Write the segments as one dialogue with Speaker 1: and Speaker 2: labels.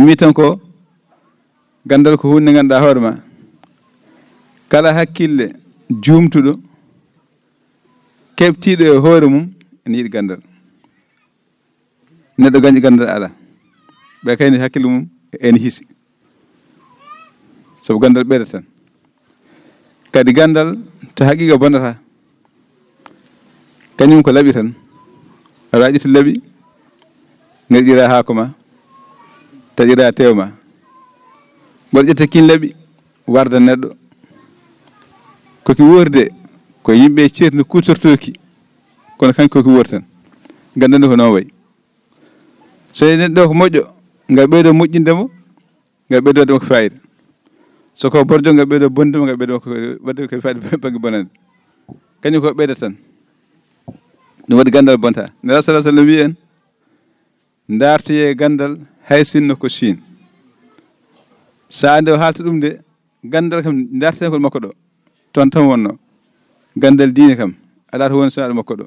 Speaker 1: mi tan ko gandal ko hunde ganduɗa hoore ma kala hakkille jumtuɗo keɓtiɗo e hoore mum ene yiɗi gandal neɗɗo gañƴi gandal ala ɓe kayni hakkille mum ene hisi sabu gandal ɓeyda tan kadi gandal to haqiqa bonnata kañum ko laaɓi tan aɗa ƴetta laaɓi ngaɗira haako ma taƴira tew ma mboɗo ƴetta kin laaɓi warda neɗɗo koki wurde ko yimɓe ceerno kutortoki kono kanko koki wori tan gandande ko noon wayi so neɗɗo ko moƴƴo ngal ɓeydo moƴƴindemo ngal ɓeydodemo ko fayida soko borjo ngal ɓeydo bondemo ngal ɓeydo ko wadde ko fayida bangi bonande kañum ko ɓeyda tan ɗum waɗi gandal bonta nela salah sallam wi en dartoye gandal hay sinno ko Chine sa ande o haalta ɗum de gandal kam dartete ko makko ɗo toon tan wonno gandal diine kam ala to woni so aɗa makko ɗo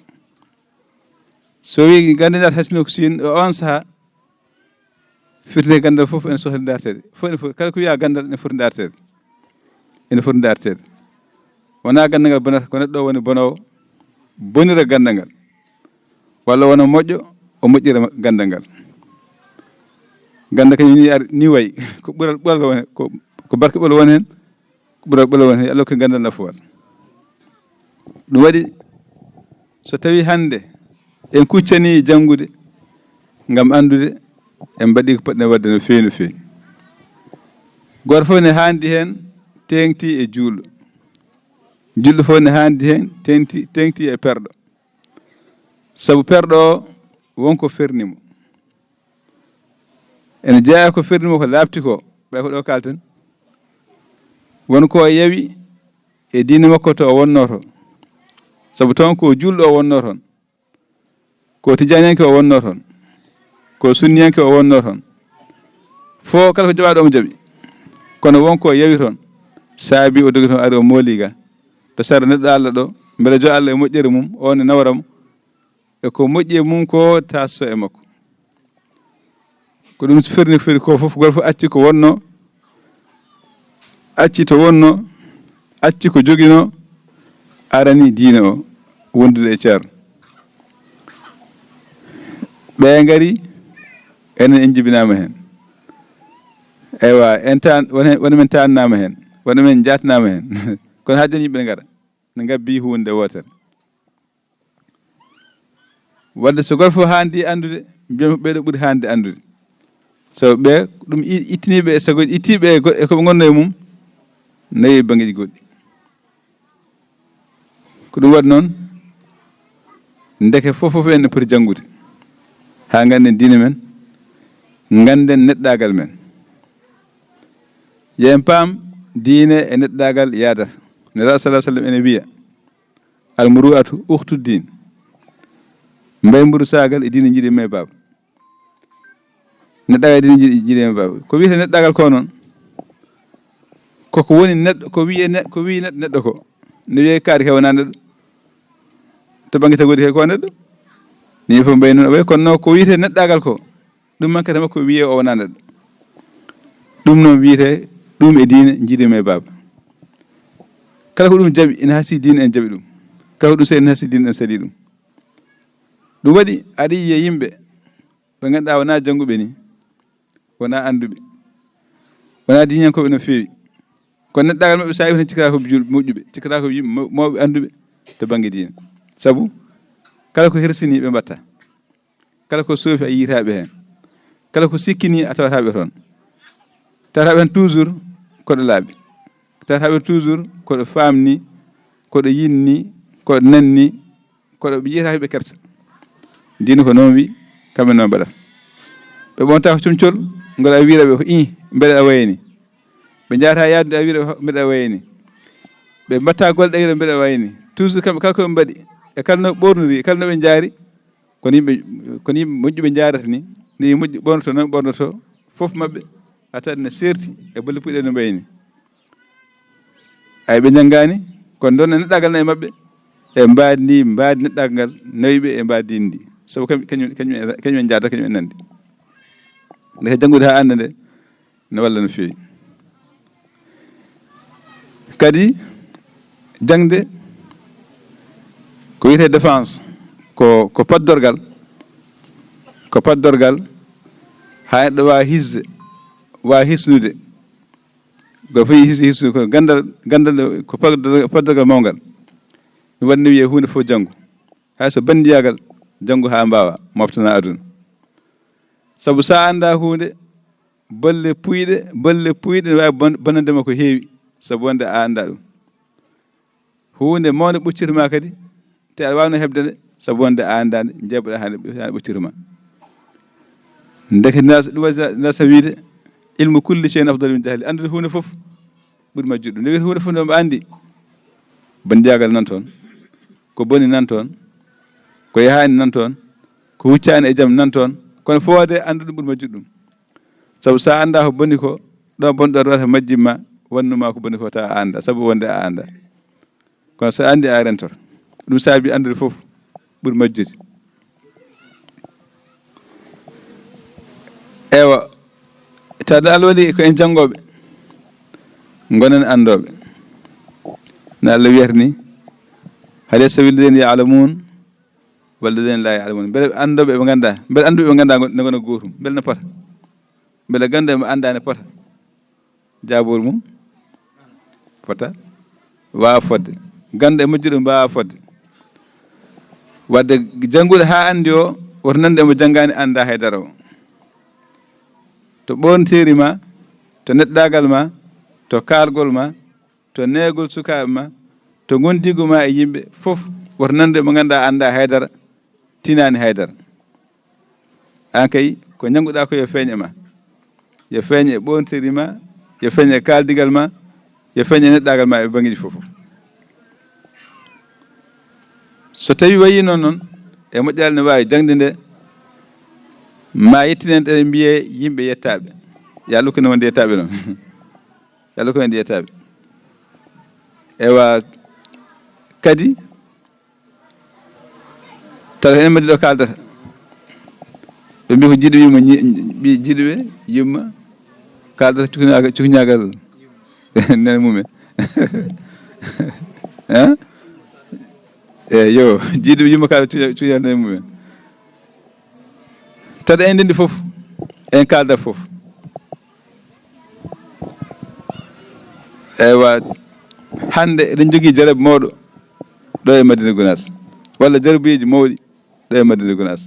Speaker 1: so wi gandal hay sinno ko Chine on saaha firde gandal fof ene sohli dartede fof kala ko wiya gandal ene foti dartede ene foti dartede wona gandal ngal bonata ko neɗɗo woni bonowo bonira gandal ngal walla wona moƴƴo o moƴƴira gandal ngal ganda kañum ni ari ni wayi ko ɓural woni ko barke ɓolo woni hen ko ɓural ɓolo woni hen allah ko gandal nafuwal ɗum waɗi so tawi hande en kuccani janngude ngam andude en mbaɗi ko poɗɗen wadde no feewi no feewi goto fof ne handi hen tengti e julɗo julɗo fof ne handi hen tengti e perɗo sabu perɗo o wonko fernimo ene jeeya ko fernimo ko labti ko ɓay ko ɗo kalten wonko yawi e diine makko to o wonno to sabu toon ko julɗo o wonno toon ko tijaniyanke o wonno toon ko sunniyanke o wonno toon fo kala ko jaɓaɗo omo jaɓi kono wonko yawi toon saabi o dogi toon ari o mooliga to sara neɗɗo Allah ɗo beele jo Allah e moƴƴere mum on e nawram e ko moƴƴi e mum ko tasso e makko ko ɗum ferni feri ko fof goto fof acci ko wonno acci to wonno acci ko jogino arani diine o wondude e ceerno ɓe ngari enen en jibinama hen eywa en tan woni men tannama hen woni men jatnama hen kono ha joni yimɓe ngara ne gabbi hunde wotere wadde so goto fof handi andude mbiyam ɓeɗo ɓuuri hande andude so ɓe ɗum ittiniɓe e sagoji ittiɓe e koɓe gonno e mum nawi bangueji goɗɗi ko ɗum waɗi noon ndeke fof en ne poti janngude ha ganden diine men ganden neɗɗagal men yen paam diine e neɗɗagal yadata nela salah sallam ene wiya almuru'atu ukhtu din mbay mburu sagal e diine jiiɗi me baba neɗɗagal e diine jiiɗi me baba ko wiyete neɗɗagal ko noon koko woni neɗɗo ko wi neɗɗo ko ne wiye kaari ka wona neɗɗo to banggue tagodi he ko neɗɗo ni fof mbay noon way kono noon ko wiyete neɗɗagal ko ɗum man kadi makko wiye o wona neɗɗo ɗum noon wiyete ɗum e diine jiiɗi me baba kala ko ɗum jaaɓi ene hasi diine en jaaɓi ɗum kala ko ɗum seeɗi ene hasi diine en saaɗi ɗum ɗum waɗi aɗa yiya yimɓe ɓe ganduɗa wona jannguɓe ni wona anduɓe wona diñankoɓe no feewi kono neɗɗagal maɓɓe sa tan cikkata ko moƴƴuɓe cikkata ko yimɓe mawɓe anduɓe to banggue diine sabu kala ko hersini ɓe mbatta kala ko soofi a yiyataɓe hen kala ko sikkini a tawataɓe toon tawataɓe hen toujours koɗo laaɓi tawataɓe toujours koɗo famni koɗo yinni koɗo nanni koɗo yiyata ɓe kersa diine ko noon wi kamɓe noon mbaɗata ɓe ɓonta ko comcol ngol a wiiraɓe ko beɗe a wayani ɓe jahata yaadude a wiira mbeɗa wayani ɓe mbatta golle ɗe mbeɗa wayani toujours kamɓe kala koɓe mbaɗi e kala no ɓornori kala noɓe jaari kono yimɓe moƴƴuɓe jarata ni ni moƴƴi ɓornoto noon ɓornoto foof mabɓe a tawat ne serti e bolle puyɗe no mbayni ay ɓe janggani kono ɗon neɗɗagal na e mabɓe e mbadi neɗɗagal ngal nawiɓe e mbadidi ndi sabu kañum en jaada kañum en nandi nde janngude ha anda nde ne walla no feewi kadi jangde ko wiyete défense ko paddorgal ha neɗɗo wawa hisnude ko fayi hisnude ko gandal ko paddorgal mawgal mi wanni wiye hunde fof janggo hay so bandiyagal janggo ha mbawa moftana aduna sabu sa anda hunde bolle puyɗe ne wawi bonnandema ko heewi sabu wonde a anda ɗum hunde mawde ɓuccirma kadi te aɗa wawno hebde nde sabu wonde a andade jeeɓoɗa hande ɓuccirma ndeke ɗum nasa wiide ilmu kulli cheyin afdal min jahli andude hunde fof ɓuuri majjuɗo ɗum nde wiyete hunde fof nde mbo andi bandiyagal nan toon ko boni nan toon ko yahani nan toon ko huccani e jaam nan toon kono fowode andude ɓuuri majjuɗo ɗum sabu sa anda ko boni ko ɗo bonɗo wata majjimma wannuma ko boni ko tawa a anda sabu wonde a anda kono so andi a rentor ɗum saabi andude fof ɓuuri majjude ewa tawde Allah waɗi ko en janngoɓe gonen andoɓe no Allah wiyata ni hade sawilladina ya'lamun walladina la ya'lamun beele andoɓe ɓe ganda beele anduɓe ɓe ganda ne gona gotum beele ne pota beele ganda mo anda ne pota jabol mum fota wawa fodde ganda e majjuɗo mbawa fodde wadde janngude ha andi o woto nande mo janggani anda haydara o to ɓonteri ma to neɗɗagal ma to kalgol ma to negol sukaɓe ma to gondigo ma e yimɓe fof woto nande mo ganduɗa anda haydara tinani haydara an kay ko jannguɗa ko yo feeñe ma yo feeñe e ɓonteri ma yo feeñe e kaldigal ma yo feeñe e neɗɗagal ma e banguiji fof so tawi wayi noon e moƴƴal ne wawi jangde nde ma yettinen ɗe mbiye yimɓe yettaɓe yo Allah ko ne wonde yettaɓe noon yo Allah ko wonde yettaɓe ewa kadi tawa enen mbaɗi ɗo kaldata ɓe mbi ko jiɗo yimma jiɗoɓe yimma kaldata cukañagal nene mumen yo jiɗo yimma kaldata cukañagal nene mumen tawde en ndendi fof en kalda fof ewa hande eɗen jogui jarabe mawɗo ɗo e Madina Gounass walla jarabeji mawɗi ɗo e Madina Gounass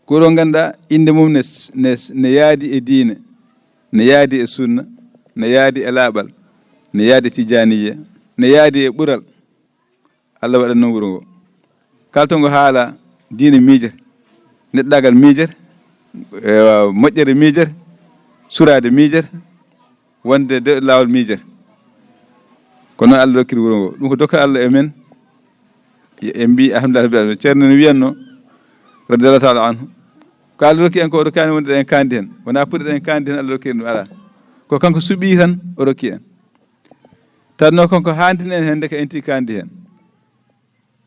Speaker 1: ko ɗo ganduɗa inde mum ne yaadi e diine ne yaadi e sunna ne yaadi e laaɓal ne yaadi e tijaniya ne yaadi e ɓural Allah waɗan noon wuuro ngo kaltongo haala diine miijete neɗɗagal miijete moƴƴere miijete surade miijete wonde de lawol miijete ko noon Allah rokkiri wuuro ngo ɗum ko dokka Allah e men en mbi alhamdulillah rabbil alamin ceerno no wiyanno radiyallahu taala anhu ko Allah rokki en ko o rokkani wonde en kandi hen wona puɗɗe ɗen kandi hen Allah rokkiri ɗum ala ko kanko suuɓi tan o rokki en tanno konko handini en hen ndeke en ti kandi hen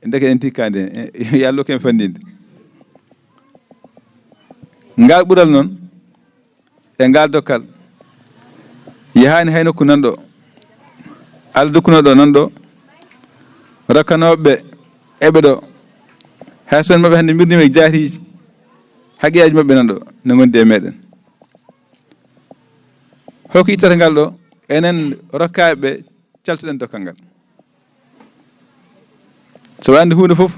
Speaker 1: ndeke en ti kandi hen yo Allah rokki en fandinde ngal ɓural noon e ngal dokkal yahani hay nokku nanɗo Allah dokkunoɗo nanɗo rokkanoɓeɓe eɓe ɗo hay son mabɓe hannde mirdima e jaatiji haaqiyaji mabɓe nanɗo ne gondi e meɗen holko ittata ngal ɗo enen rokkaɓeɓe caltuɗen dokkal ngal so andi hunde foof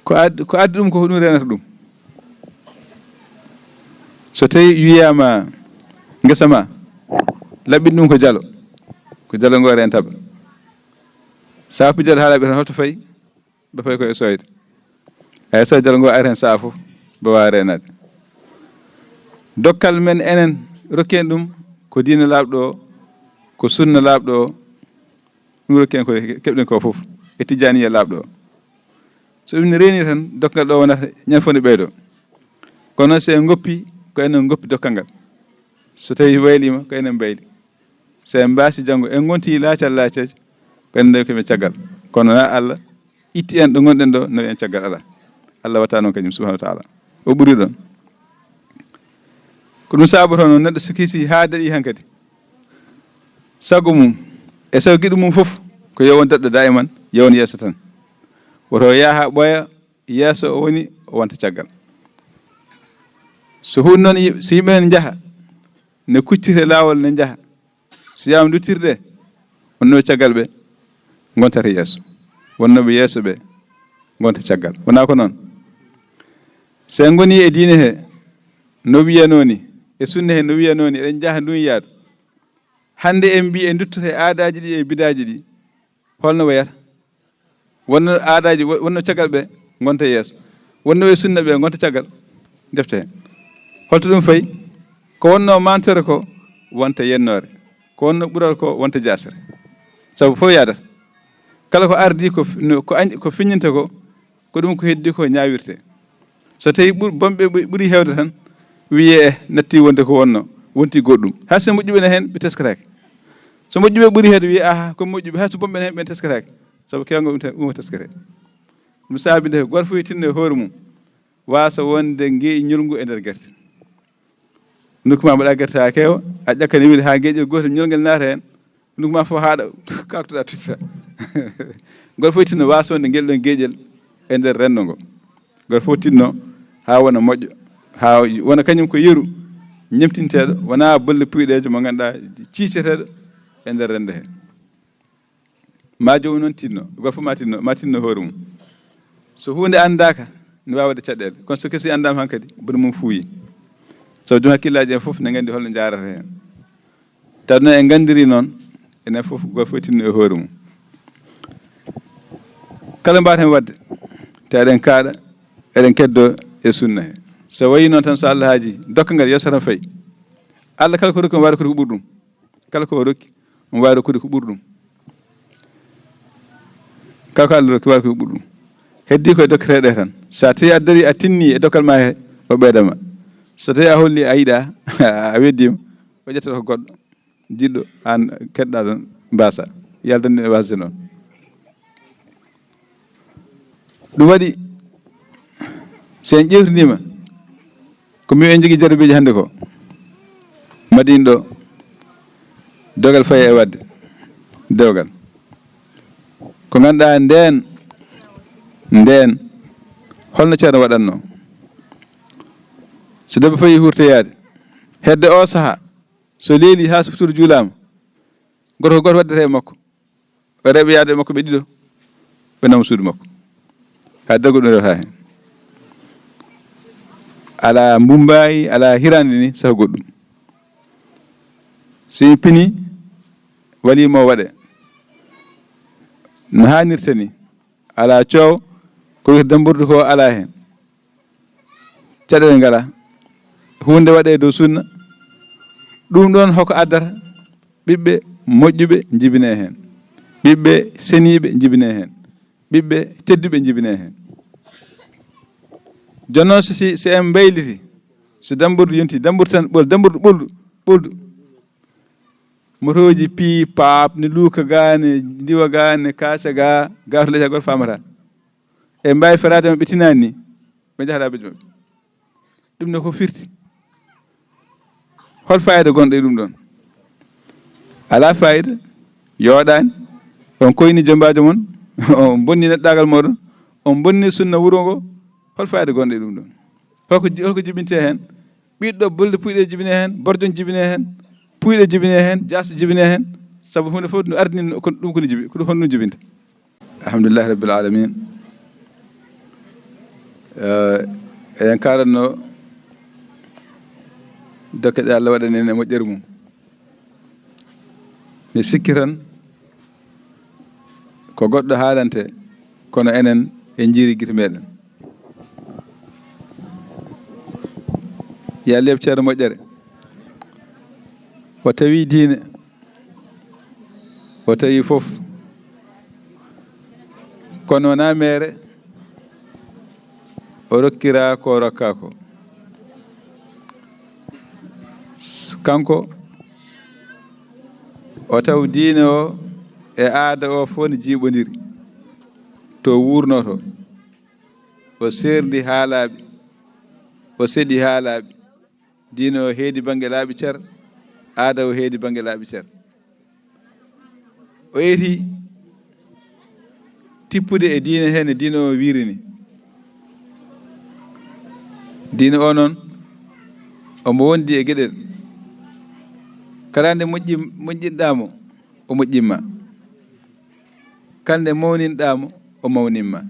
Speaker 1: ko addi ɗum ko ɗum renata ɗum so tawi wiyama ngesa ma laɓɓin ɗum ko jalo ngo rentaba saafu jalo ha laɓi tan holto fayi ba fayi koye soyde ay so jalo ngo ari hen saaha fof ba wawa renade dokkal men enen rokki en ɗum ko diine laaɓɗo o ko sunna laaɓɗo o ɗum rokki en ko keɓɗen ko fof e tijaniya laaɓɗo o so ɗum ne reeni tan dokkal ɗo wonata ñanfonde ɓeydo kono noon se en goppi ko enen goppi dokkal ngal so tawi waylima ko enen mbayli so en mbasi janggo en gonti laacaji ko enen dañi komin caggal kono na Allah itti en ɗo gonɗen ɗo nawi en caggal ala Allah watta noon kañum subhanahu wa taala o ɓuuri ɗon ko ɗum sabato noon neɗɗo so kiisi haa daɗi han kadi sago mum e sago giɗo mum fof ko yowon daɗɗo da'iman yowon yeeso tan woto yaha ɓooya yeeso o woni o wonta caggal so hunde noon so yimɓe ne jaha ne kuccite laawol ne jaha so yama duttirɗe wonnoɓe caggal ɓe gontata yeeso wonnoɓe yeeso ɓe gonta caggal wona ko noon so en goni e diine he no wiyano ni e sunna he no wiyano ni eɗen jaha duniyaaɗo hande en mbi en duttoto e aadaji ɗi e bidaji ɗi holno wayata wonno aadaji wonno caggal ɓe gonta yeeso wonno e sunna ɓe gonta caggal defte hen holto ɗum fayi ko wonno mantere ko wonta yennore ko wonno ɓural ko wonta jasere sabu fof yadata kala ko ardi ko fiññinta ko ɗum ko heddi ko ñawirte so tawi bomɓe ɓuuri hewde tan wiye natti wonde ko wonno wonti goɗɗum hay so moƴƴuɓe ne hen ɓe teskatake so moƴƴuɓe ɓuuri heede wiye aha ko moƴƴuɓe hay so bomɓe ne hen ɓe teskatake sabu kewgo ɗum teskate ɗum saabide goto fof tinno e hoore mum wasa wonde ñolngu e nder guerte nukkuma mbaɗa guerte ha keewa a ƴakkani wiide ha gueƴel gotel ñolngel naata hen nukkuma fof haaɗa kaktoɗa tuttita goto fof tinno wasa wonde guel ɗon gueƴel e nder rendo ngo goto fof tinno ha wona moƴƴo ha wona kañum ko yeru ñemtinteɗo wona bolle puyɗejo mo ganduɗa ciiceteɗo e nder rendo he ma jomum noon tinno goto fof ma tinno hoore mum so hunde andaka ne wawi wadde caɗele kono so kesi andama hankkadi boɗo mum fuuyi sabu jom hakkillaji en fof ne gandi holno jarata hen taw noon en gandiri noon enen fof goto fof tinno e hoore mum kala mbaten wadde te eɗen kaaɗa eɗen keddo e sunna he so wayi noon tan so Allah haaji dokkangal yeeso tan fayi Allah kala ko rokki omo wawi rokkude ko ɓuuri ɗum kala ko rokki omo wawi rokkude ko ɓuuri ɗum kala ko Allah rokki wawi rokkude ko ɓuuri ɗum heddi koye dokketeɗe tan sa tawi a dari a tinni e dokkal ma he o ɓeydama so tawi a holli a yiiɗa a weddima o ƴettata ko goɗɗo jiɗɗo an keɗɗa ɗon mbasa yaldande e wasde noon ɗum waɗi so en ƴewtidima ko mi en jogui jarabiji hannde ko madin ɗo dogal fayi e wadde dewgal ko ganduɗa nden holno ceerno waɗanno so debbo fayi hurtoyade hedde o saaha so leeli ha suftude juulama goto ko goto waddete e makko o reeɓe yaade e makko ɓe ɗiɗo ɓe nawa suudu makko ha dago ɗum rewata hen ala mbumbayi ala hirande ni saha goɗɗum so pini walima o waɗe no hannirta ni ala coow ko wiyete damburdu ko ala hen caɗele ngala hunde waɗe dow sunna ɗum ɗon hoko addata ɓiɓɓe moƴƴuɓe jibine hen ɓiɓɓe seniɓe jibine hen ɓiɓɓe tedduɓe jibine hen jooni noon si en bayliti so damburdu yonti damburdu tan damburdu ɓoldu motoji pii paap ne luuka ga ne diwa ga ne kaaca ga to leeca goto famata e mbawi ferade ɓe tinani ni ɓe jahata habaji mabɓe ɗum ne ko firti hol fayida gonɗo e ɗum ɗon ala fayida yooɗani on koyni jombajo moon on bonni neɗɗagal moɗon on bonni sunna wuuro ngo hol fayida gonɗo e ɗum ɗon holko jibinte hen ɓiɗɗo bolde puyɗe jibine hen borjon jibine hen puyɗe jibine hen jasde jibine hen saabu hunde fof no ardini ɗum kono jibi ko honno jibinta alhamdulillahi rabbil alamin eɗen karanno dokke ɗe Allah waɗani en e moƴƴere mum mi sikki tan ko goɗɗo haalante kono enen en jiiri guite meɗen ya leeb ceerno moƴƴere o tawi diine o tawi fof kono wona mere o rokkira ko rokka ko kanko o taw diine o e aada o fof ne jiiɓodiri to wurno to o serdi haalaɓe o seeɗi haalaɓe diine o heedi baŋnge laaɓi cer, aada o heedi baŋnge laaɓi cer. O yeti tippude e diine heen e diine o wiirini. Diine o noon omo wondi e geɗel. Kala nde moƴƴinɗaamo o moƴƴinma, kala nde mawninɗaamo o mawninma.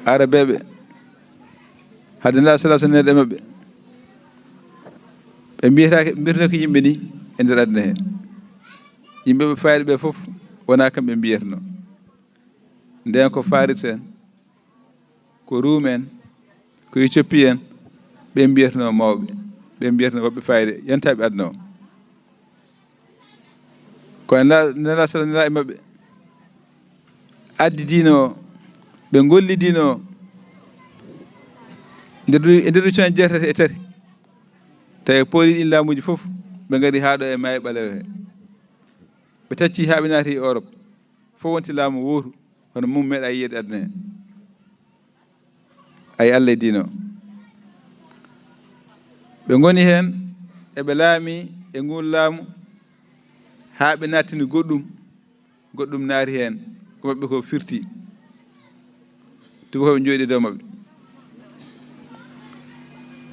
Speaker 1: Arabeɓe hade nela sala neɗɗo maɓɓe ɓe mbiyata ko yimɓe ni e nder aduna heen. Yimɓe ɓe fayɓe ɓe fof wona kamɓe mbiyatno. Nden ko Faris en, ko Ruum en, ko Éthiopie en, ɓe mbiyatno mawɓe, ɓe mbiyatno woɓɓe fayde yantaɓe aduna o. Kono nela sala nela e maɓɓe addi diine o, ɓe golli diine o e nder cuuɗi jeetati e tati, tawi pooli ɗin laamuji fof ɓe ngari haa ɗo e maayo ɓalewo he. Ɓe tacci haa ɓe naati e Europe, fof wonti laamu wootu hono mum meeɗa yiyede aduna he. Ay Allah e diine o. Ɓe ngoni heen eɓe laami e ngun laamu haa ɓe nattini goɗɗum naati heen ko maɓɓe ko firti. Tugo koɓe jooɗi dow maɓɓe.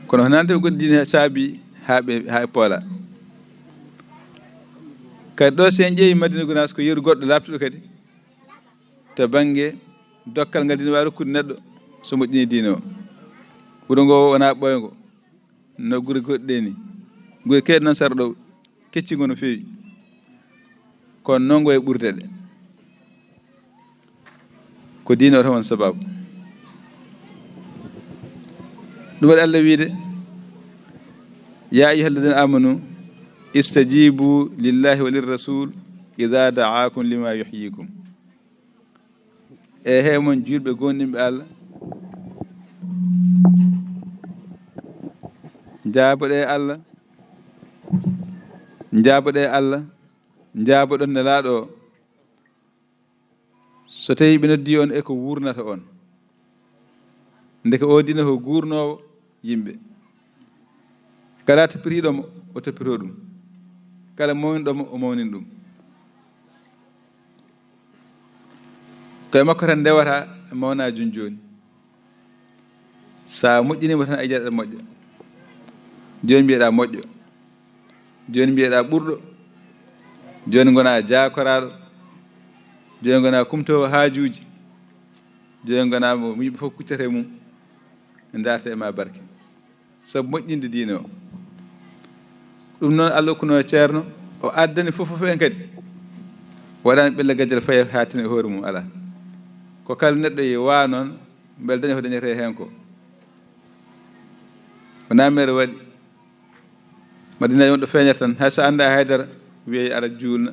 Speaker 1: Kono honande ɓe gondi diine saabi haa ɓe poola. Kadi ɗo sen ƴeewi Madina Gounass ko yeru goɗɗo laaɓtuɗo kadi to baŋnge dokkal ngal dina waawi rokkude neɗɗo so moƴƴini diine o. Wuro ngo wonaa ɓooyngo no gure goɗɗe ɗe ni. Gure keeɗe noon sara ɗo keccingo no feewi, kono noon ngo e ɓurde ɗe. Ko diine o tan won sababu. ɗum waɗi Allah wiide ya ayyuha alladina amanu istajibu lillahi wa lirrasul ida daakum lima yuhyikum. E he mon julɓe gonɗinɓe Allah, jaaboɗe Allah, jaaboɗon nelaaɗo o so tawi ɓe noddi on e ko wurnata on. Ndeke o dina ko gurnowo yimɓe. Kala toppitiɗomo o toppito ɗum, kala mawniɗomo o mawnin ɗum. Koye makko tan ndewata e mawna joni. Sa moƴƴinimo tan a yiyaɗa moƴƴa. Joni mbiyeɗa moƴƴo, joni mbiyeɗa ɓurɗo, joni gona jaakoraɗo, joni gona kumtowo haajuji, joni gona mo yimɓe fof kuccata e mum e darta e ma barke, sabu moƴƴinde diine o. ɗum noon Allah hokkuno ceerno o addani fof en kadi waɗani ɓella gajjal faye hatine e hoore mum. ala ko kala neɗɗo ye waa noon beele daña ko dañete hen ko. wona mere waɗi Madina wonɗo feeñata tan hay so anda haydara wiye ara juulna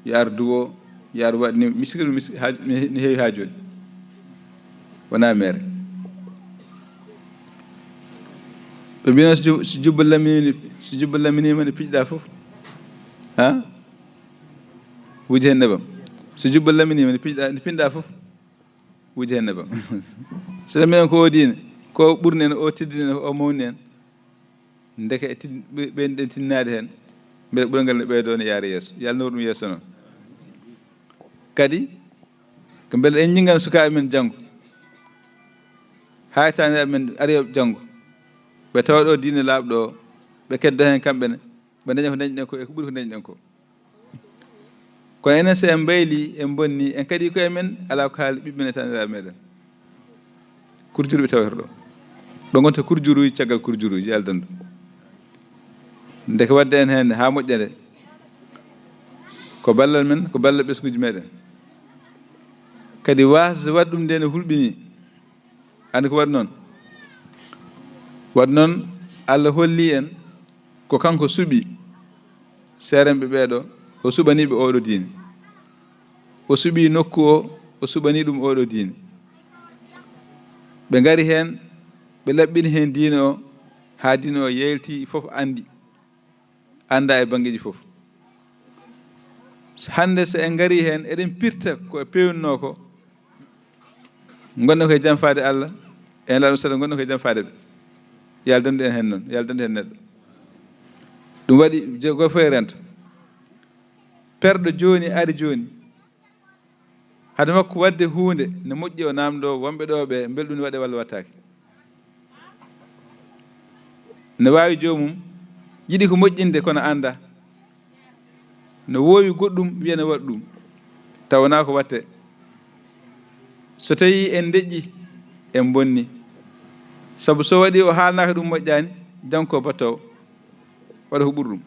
Speaker 1: yo ar duwo yo ar waɗni miskiɗo ne heewi ha joni. wona mere. ɓe mbino so jubba laminima ne piƴɗa fof ha wuji hen nebam. so jubba laminima ne pinɗa fof wuji hen nebam. so laminen ko o diine ko ɓurni en o teddini en o mawni en, ndeke ɓen tinnade hen beele ɓural ngal ne ɓeydo ne yaara yeeso. yo Allah nawru ɗum yeeso noon. kadi ko beele en jinggan sukaɓe men janggo, haytani men ariyoɓe janggo, ɓe tawa ɗo diine laaɓɗo o, ɓe keddo hen kamɓene, ɓe daña ko dañɗen ko e ko ɓuuri ko dañɗen ko. kono enen so en mbayli en bonni en kadi koye men ala ko haali ɓiɓɓe men e taniraɓe meɗen. kurjuruɓe tawata ɗo, ɓe gonta kurjuruji caggal kurjuruji aldandu. ndeke wadde en hen ha moƴƴere ko ballal men, ko ballal ɓesguji meɗen. kadi wasde waɗ ɗum nde ne hulɓini. andi ko waɗi noon? waɗi noon Allah holli en ko kanko suuɓi seerenɓe ɓeeɗo, o suɓaniɓe oɗo diine, o suuɓi nokku o suɓani ɗum oɗo diine. ɓe ngari hen ɓe laɓɓini hen diine o ha diine o yeylti fof anda e bangeji fof. hande so en ngari hen eɗen pirta ko pewnno ko, gonno koye jam faade Allah en laaɗum sallam gonno koye jam faade ɓe yo Allah dandu en heen noon yo Allah dandu heen neɗɗo ɗum waɗi goto fof e rento perɗo jooni ari jooni hade makko wadde huunde ne moƴƴi o namdo wonɓe ɗo ɓe belɗum ne waɗe walla wattake ne waawi joomum yiɗi ko moƴƴinde kono annda no woowi goɗɗum wiya ne waɗi ɗum taw wonaa ko watte so tawii en deƴƴi en bonni sabu so waɗi o haalnaaka ɗum moƴƴaani janko battowo waɗa ko ɓuri ɗum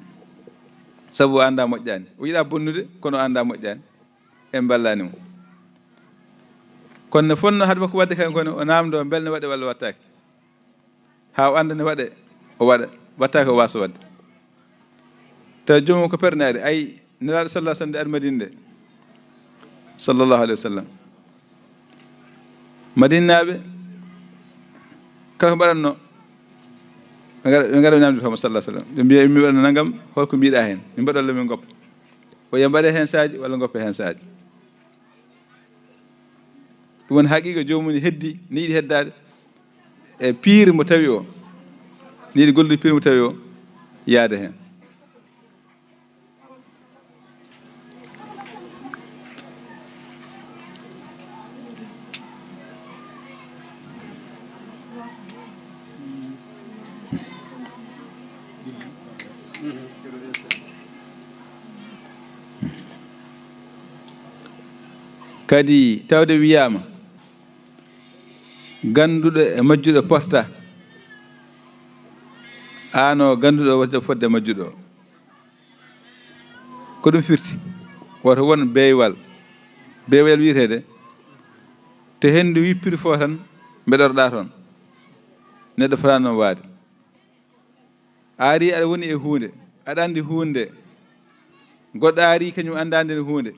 Speaker 1: sabu o annda moƴƴaani o yiɗaa bonnude kono o annda moƴƴaani en mballaani mo kono ne fonno hade makko wadde kañ kono o naamdo mbel ne waɗe walla wattaake haa o annda ne waɗe o waɗa wattaake o waasa wadde taw joomum ko pernaari ayi nelaaɗo sallah sallam nde ari madine nde sallllahu alayhi wa sallam madinaaɓe kala ko mbaɗatno ɓe ngara ñamde fama sallah sallam ɓe mbiya mi waɗano nangam holko mbiɗa heen min mbaɗa walla min goppa o yiya mbaɗe heen saaji walla goppe heen saaji ɗum woni haqiqa joomum ne heddi ne yiɗi heddaade e piire mo tawi o ne yiɗi gollude piire mo tawi o yaade heen kadi tawde wiyaama ganduɗo e majjuɗo porta ano ganduɗo wadde fodde majjuɗo ko ɗum firti woto won beywal wiyetede te hendu wippiri fo tan mbeɗorɗa toon neɗɗo fotani noon waade aari aɗa woni e huunde aɗa andi huunde goɗɗo aari kañum andande ne huunde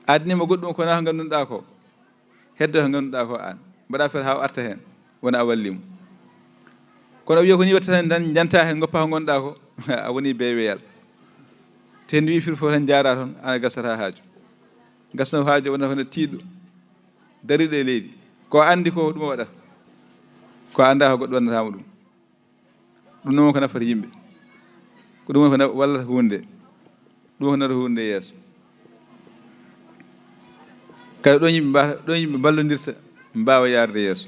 Speaker 1: addinima goɗɗum kona ko ngannduɗaa ko heddo ko ngannduɗaa ko aan mbaɗa feere haa o arta heen wona a wallimo kono o wiya ko ni watta tan janta heen goppa ko gonɗaa ko a woni beeweyal te ndi wi fir fof tan jaara toon ana gasata haaju gasno haaju wona hono tiiɗɗo dariɗo e leydi ko anndi ko ɗum o waɗata ko annda ko goɗɗo wannatamo ɗum ɗum noon ko nafata yimɓe ko ɗum ko wallata hunde ɗum ko nata hunde yeeso kadi ɗon yimɓe mballondirta mbawa yarde yeeso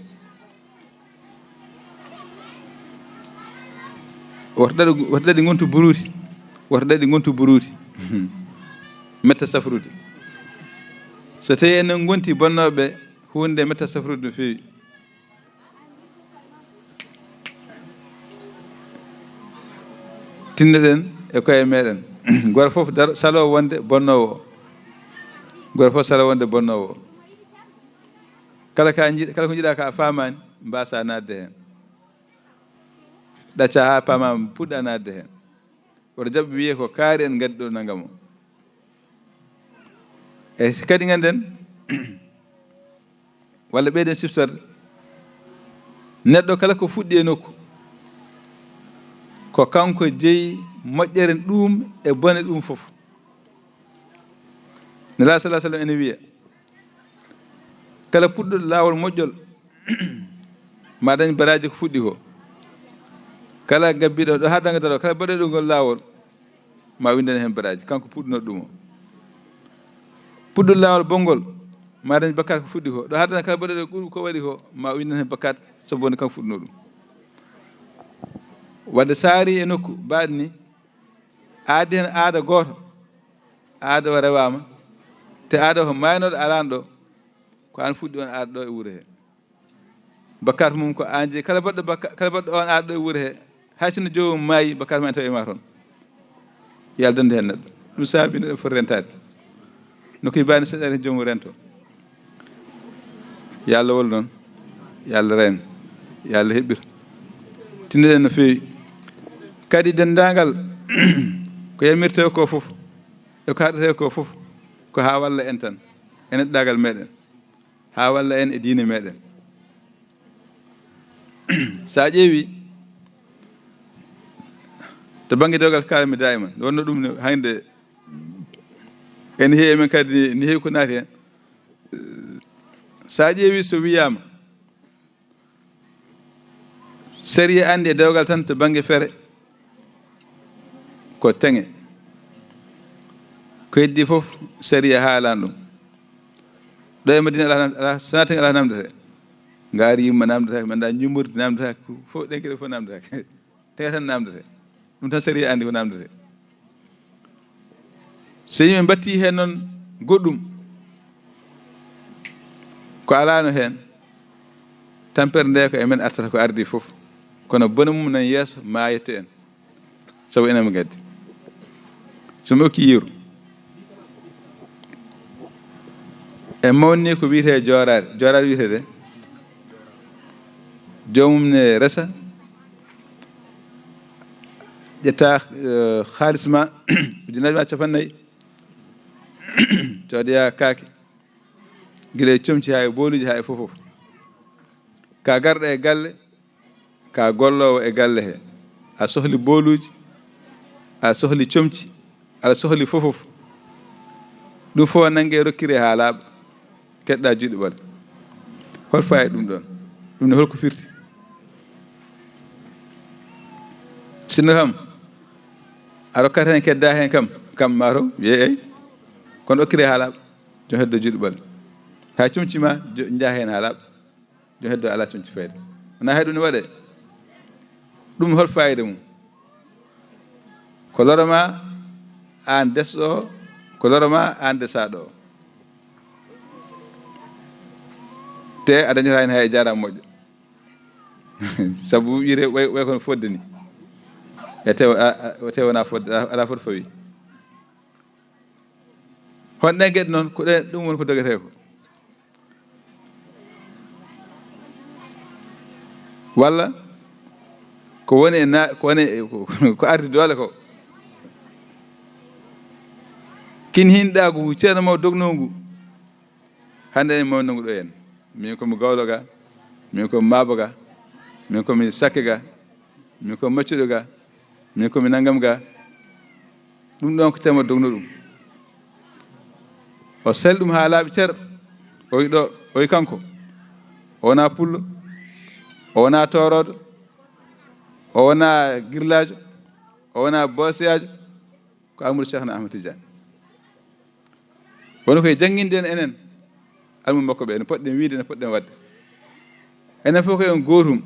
Speaker 1: woto ɗaɗi gontu buruuti metta safrude so tawi enen gonti bonnoɓe hunde metta safrude no feewi tinnoɗen e koye meɗen goto fof salo wonde bonnowo o kala ko jiiɗa ka a famani mbasa nadde hen ɗacca ha pamama puɗɗa nadde hen oto jaɓɓe wiye ko kaari en gaddi ɗo nagam o e kadi ganden walla ɓeyden siftorde neɗɗo kala ko fuɗɗi e nokku ko kanko jeeyi moƴƴere ɗum e bone ɗum fof nela salah sallam ene wiya kala puɗɗo laawol moƴƴol ma dañ baraji ko fuɗɗi ko kala gabbiɗo ɗo ha dangadaro kala baɗoɗo ngol laawol ma windane hen baraji kanko puɗɗunoɗo ɗum o puɗɗo laawol bonngol ma dañ bakkat ko fuɗɗi ko ɗo haddana kala baɗoɗo ko waɗi ko ma windane hen bakkat sabu woni kanko fuɗɗuno ɗum wadde saari e nokku mbaɗi ni aaddi hen aada gooto aada o rewama te aada ko maynoɗo arano ɗo ko an fuɗɗi on aada ɗo e wuuro he bakkat mum ko an jeeyi kala baɗɗo on aada ɗo e wuuro he hay sinno jomum maayi bakkat ma en tawi ma toon yo Allah dandu hen neɗɗo ɗum saabi neɗɗo foti rentade nokku bani seɗɗere jomum rento yo Allah wol noon yo Allah reen yo Allah heɓɓir tinnoɗen no feewi kadi dendagal ko yamirte ko fof e ko haɗete ko fof ko ha walla en tan e neɗɗagal meɗen ha walla en e diine meɗen sa ƴeewi to banggue dewgal kalmi dayman wonno ɗum ne hande ene heewi men kadi ne heewi ko naati hen sa ƴeewi so wiyama série andi e dewgal tan to banggue fere ko teŋe ko heddi fof série haalani ɗum ɗo e Madina ala sana teŋe ala namdete ngaari yimma namdetake manda ñummurde namdetake fof ɗen kede fof namdetake teŋe tan namdete ɗum tan série andi ko namdete so yimɓe batti hen noon goɗɗum ko alano hen tampere nde ko emen artata ko ardi fof kono bone mum nan yeeso ma yetto en sabu enema gaddi somi okki yiru e mawni ko wiyete joorade wiyetede jomum ne resa ƴetta halis ma ujunaji ma 50 coodaya kaake guila e comci ha e booluji ha e fof ka garɗo e galle ka gollowo e galle he a sohli booluji a sohli comci aɗa sohli fof ɗum fof nangue rokkire ha laaɓa keɗɗa juuɗe ɓole hol fayi ɗum ɗon ɗum ne holko firti sinno kam a rokkata hen kedda hen kam mato wiye eyyi kono okkire ha laaɓa jom heddo juuɗe ɓole ha comci ma jaa hen ha laaɓa jom heddo ala comci fayde wona hay ɗum ne waɗe ɗum hol fayida mum ko loroma an desɗo ko loroma an desaɗo o te a dañata hen hay e jarama moƴƴo saabu wiire way kono fodde ni e te wona fodde ala foti fawi hon ɗen gueɗe noon ko ɗum woni ko dogete ko walla ko woni ko ardi doole ko kin hinɗagu ceerno maw dognogu hande en mawnogu ɗo en min komi gawlo ga min komi maabo ga min komi sakke ga min komi maccuɗo ga min komi naggam ga ɗum ɗon ko tema dogno ɗum o sali ɗum ha laaɓi ceer o wi ɗo o wi kanko o wona pullo o wona toroɗo o wona girlajo o wona boosiyajo ko Amadou Cheikhna Ahmed Tidiane woni koye janguinde en enen almum makko ɓe ne poɗɗen wiide ne poɗɗen wadde enen fof koyen gotum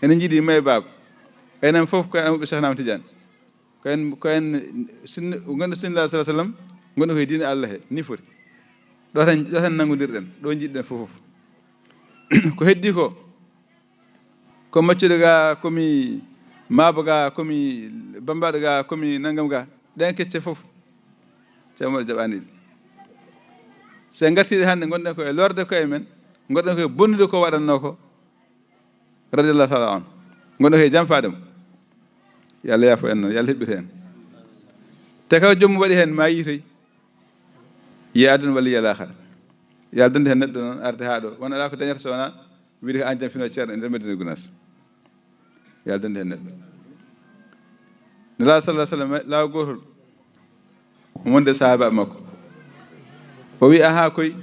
Speaker 1: enen jiiɗi may baako enen fof koyen Amadou Cheikhna Ahmed Tidiane koyen gonɗo sinnoɗa sallah sallam gonɗo koye diine Allah he ni foti ɗo tan nanngodirɗen ɗo jiɗɗen fof ko heddi ko maccuɗo ga komi maabo ga komi bambaɗo ga komi nanggam ga ɗen kecce fof ceerno jaɓani ɗi se gartiɗe hannde gonɗen koye lorde koye men gonɗen koye bonnude ko waɗanno ko radiallahu taala on gonɗen koye janfade mo yo Allah yaafo en noon yo Allah heɓɓit hen te kaw joomum waɗi hen ma yitoy yiya aduna walla yiya lahara yo Allah donde hen neɗɗo noon arde ha ɗo won ala ko dañata so wona wiide ko an janfino ceerno e nder Madina Gounass yo Allah donde hen neɗɗo nela sallah sallam law gotol wonde sahaba makko o wi aha koy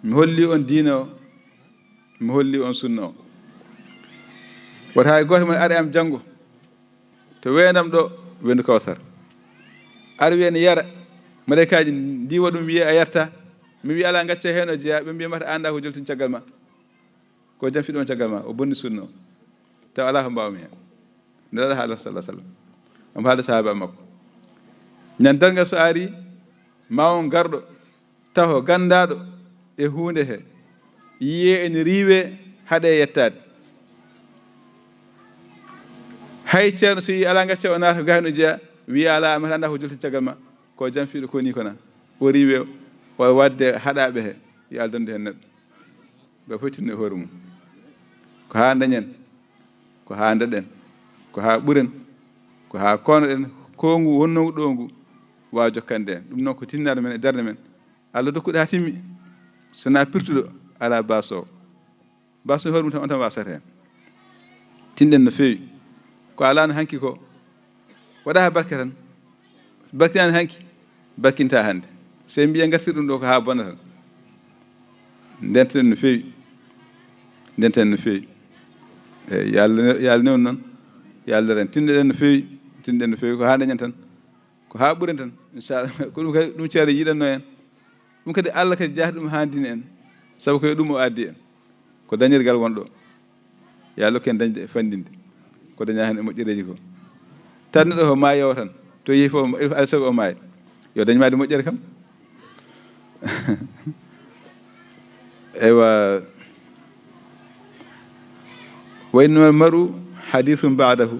Speaker 1: mi holli on diina o mi holli on sunna o wata hay goto mon ari am janngo to weenam ɗo wendu Kawsar ar wiya ne yara malaikaji ndiwa ɗum wiye a yarta mi wi ala gacce hen o jeeya ɓe mbiyamata anda ko joltin caggal ma ko jam fiɗon caggal ma o bonni sunna o taw ala ko mbawmi hen ndeɗaɗa haala sallah sallam omo haalde sahaba makko ñan dargal so ari ma on garɗo taw gandaɗo e hunde he yiye ene riiwe haɗe yettade hay ceerno so yi ala gacce o naata gayno jeeya wiya ala amata anda ko joltin caggal ma ko jam fiɗo koni kona o riiwe o wadde haɗaɓe he yo Allah donde hen neɗɗo ɓe fotinno e hoore mum ko ha dañen ko ha daɗen ko ha ɓuren ko ha konoɗen ko ngu wonnogu ɗo ngu wawa jokkande en ɗum noon ko tinnade men e darde men Allah dokkuɗo ha timmi sona pirtuɗo ala baso baso hoore mum tan on tan wasata hen tinɗen no fewi ko alano hanki ko waɗa ha barke tan barkinani hanki barkinta hande se mbiya gartir ɗum ɗo ko ha bona tan ndenten no feewi ndenten no feewi eyi yàlla newni noon yàlla ren tinɗeɗen no feewi tinɗen no feewi ko haa dañen tan ko haa ɓuren tan inchallah ko ɗum kadi ɗum ceere yiɗatno en ɗum kadi Allah kadi jaati ɗum haandini en sabu koye ɗum o addi en ko dañirgal wonɗo yàlla ken dañde e fandinde ko daña hen e moƴƴereji ko tan neɗɗo ko maayowo tan to yehi fof alaa sago o maaya yo dañ maade moƴƴere kam eywa wa innamal mar'u hadithun ba'dahu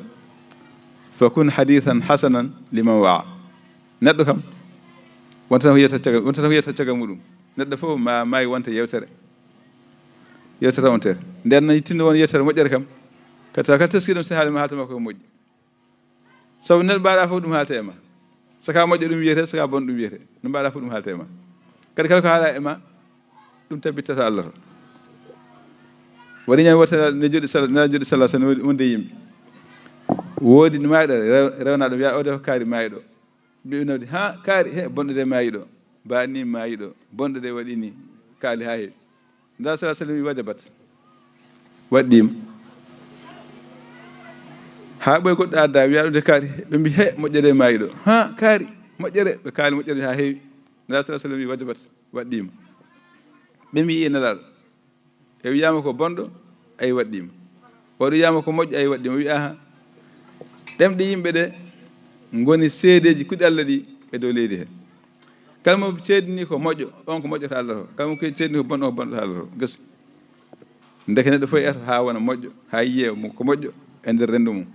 Speaker 1: fakun hadithan hasanan liman wa'a neɗɗo kam wonta tan ko yiyata caggal muɗum neɗɗo fof ma maayi wonta yewtere wontere nden no yittinde won yewtere moƴƴere kam kadi teskiɗum so haalima haaltama koye moƴƴi sabu neɗɗo mbaɗa fof ɗum haalta e ma saka moƴƴo ɗum wiyete saka bonɗo ɗum wiyete no mbaɗa fof ɗum haalta e ma kadi kala ko haala e ma ɗum tabbitata Allah to waɗi ñami wotere ne joɗi sallah sallam wonde yimɓe woodi maayiɗo rewnaɗo wiya ode ko kaari maayiɗo mbi nawdi ha kaari he bonɗo de maayiɗo mbanni maayiɗo bonɗo de waɗi ni kaali ha heewi nda sallah sallam wi wajabat waɗɗima ha ɓoye goɗɗo adda wiya ɗum de kaari ɓe mbi he moƴƴere maayiɗo ha kaari moƴƴere ɓe kaali moƴƴere ha heewi nda sallah sallam wi wajabat waɗɗima ɓe mbi nelaɗo e wiyama ko bonɗo ayi waɗɗima oɗo wiyama ko moƴƴo ayi waɗɗima o wi aha ɗemɗe yimɓe ɗe goni seedeji kuɗi Allah ɗi e dow leydi he kala mo seedini ko moƴƴo on ko moƴƴota Allah to kala mo seedini ko bonɗo ko bonɗota Allah to gasi ndeke neɗɗo fof eto ha wona moƴƴo ha yiye ko moƴƴo e nder renndo mum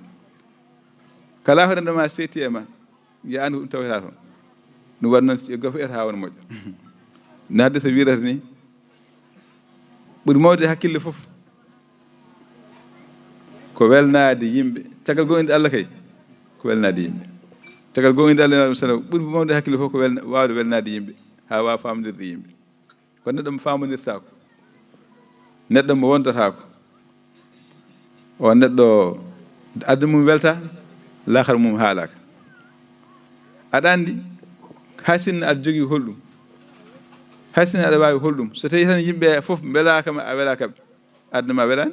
Speaker 1: kala ko renndo ma seeti e ma yo andu ɗum tawata toon ɗum waɗi noon yo fof eto ha wona moƴƴo no hadde so wirata ni ɓuri mawde hakkille fof ko welnaade yimɓe caggal gonɗinde Allah kay ko welnaade yimɓe caggal gonɗinde Allah sallam ɓuri mawde hakkille fof ko wawde welnaade yimɓe ha wawa famdirde yimɓe ko neɗɗo mo famodirta ko neɗɗo mo wondotako o neɗɗo addu mum welta lahara mum haalaka aɗa andi hay sinno aɗa jogii holɗum hay sinno aɗa wawi holɗum so tawi tan yimɓe fof belakama a welakaɓe aduna ma welani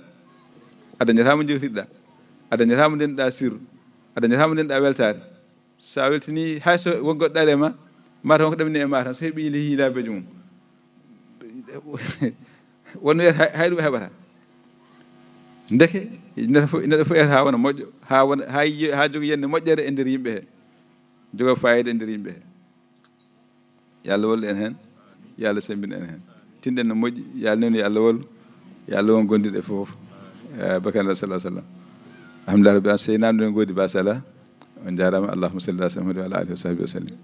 Speaker 1: a dañatamo jewtiɗɗa a dañatamo ndenɗa sirru a dañatamo ndenɗa weltare sa weltini hay so won goɗɗo ari e ma mataw ko ɗamini e ma tan so heeɓi hiilabeji mum wonno wiyata hay ɗum heɓata ndeke neɗɗo fof ha wona moƴƴo ha jogii yande moƴƴere e nder yimɓe he jogo fayida e nder yimɓe he yo Allah wallu en hen yo Allah sembina en hen tinɗen no moƴƴi yo Allah newni yo Allah wallu yo Allah won gondiɗe fof bakanda sallah sallam alhamdulillah rabbi an seynamɗo en goodi basala on jarama allahumma salli ala sayyidina wa ala alihi wa sahbihi wa sallim